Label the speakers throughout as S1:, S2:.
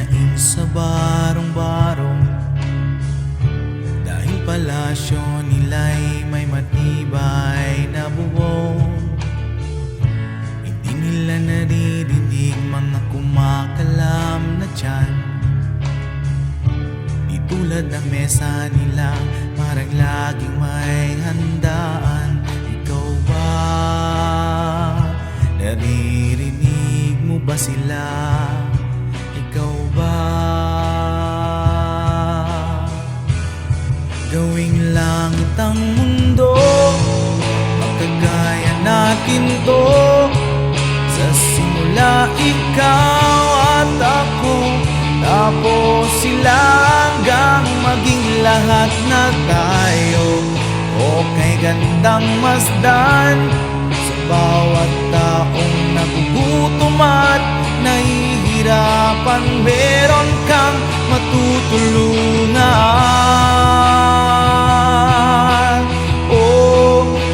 S1: hinain sa barong-barong, dahil palasyo nila'y may matibay na bubong. Hindi nila naririnig mga kumakalam na tiyan. Di tulad ng mesa nila, parang laging may handaan. Ikaw ba? Naririnig mo ba sila? Ikaw ba? Gawing langit ang mundo, magkagaya natin to. Sa simula ikaw at ako, tapos sila hanggang maging lahat na tayo. O kay gandang masdan, sa bawat taong nagugutom at nahihirapan, meron kang matutulungan. O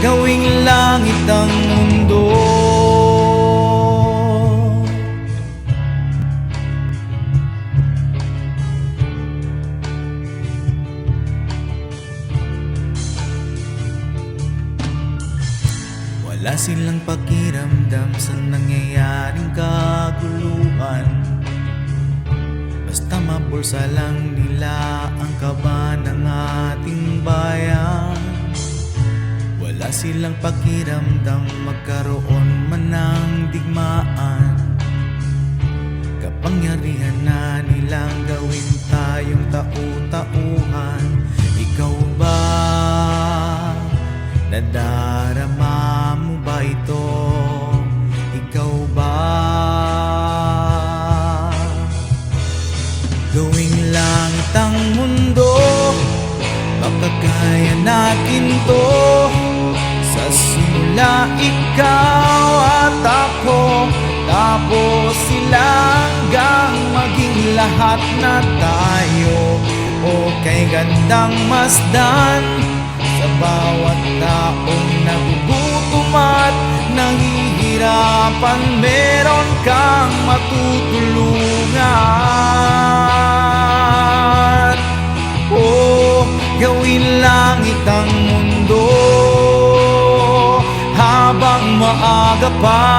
S1: gawing langit ang mundo. Wala silang pakiramdam sa nangyayaring kaguluhan, basta mabulsa lang nila ang kaba ng ating bayan. Wala silang pakiramdam magkaroon man ng digmaan, kapangyarihan na nilang gawin tayong tau-tauhan. Ikaw ba? Nadarama mo ba ito? Ikaw ba? Gawing langit ang mundo, makakaya natin to. Sa simula ikaw at ako, tapos sila hanggang maging lahat na tayo. O kay gandang masdan, sa bawat taong nagugutom at nahihirapan, meron kang matutulungan. O gawin langit ang mundo, habang maaga pa,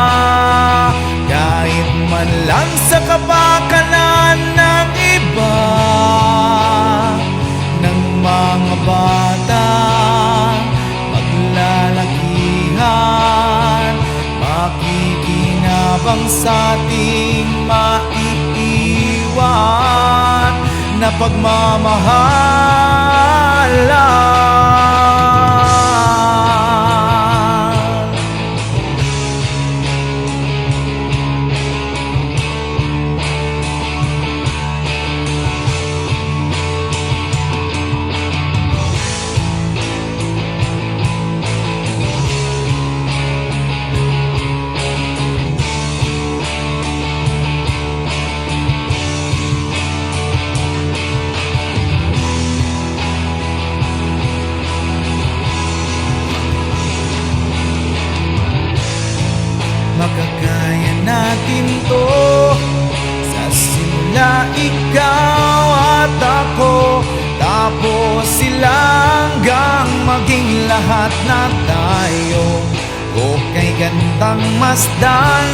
S1: kahit man lang sa kapakanan ng iba, ng mga bata maglalakihan, makikinabang sa ating maiiwan na pagmamahalan. Makakaya natin to. Sa simula ikaw at ako, tapos sila hanggang maging lahat na tayo. O kay gandang masdan,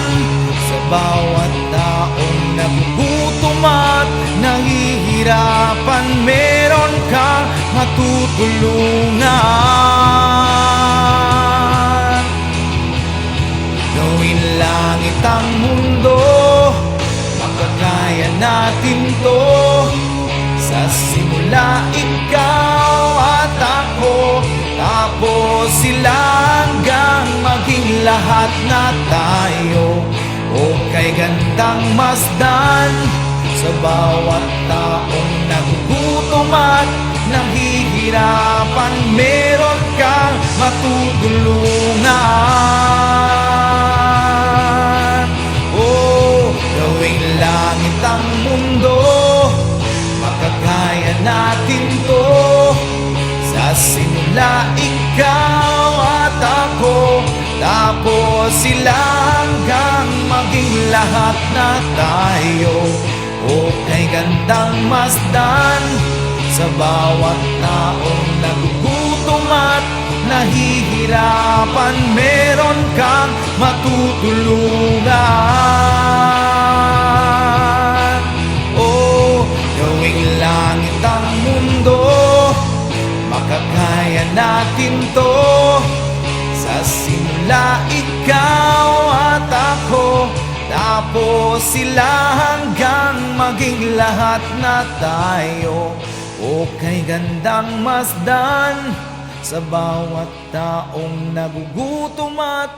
S1: sa bawat taong nagugutom at nahihirapan, meron kang matutulungan. Gawin langit ang mundo, makakaya natin to. Sa simula ikaw at ako, tapos sila hanggang maging lahat na tayo. O kay gandang masdan, sa bawat taong nagugutom at nahihirapan, meron kang matutulungan. O gawing langit ang mundo, makakaya natin to. Sa simula ikaw at ako, tapos sila hanggang maging lahat na tayo. o kay gandang masdan. Sa bawat taong nagugutom at nahihirapan, meron kang matutulungan. Oh, gawing langit ang mundo, makakaya natin to. Sa simula ikaw at ako, tapos sila hanggang maging lahat na tayo. O kay gandang masdan, sa bawat taong nagugutom at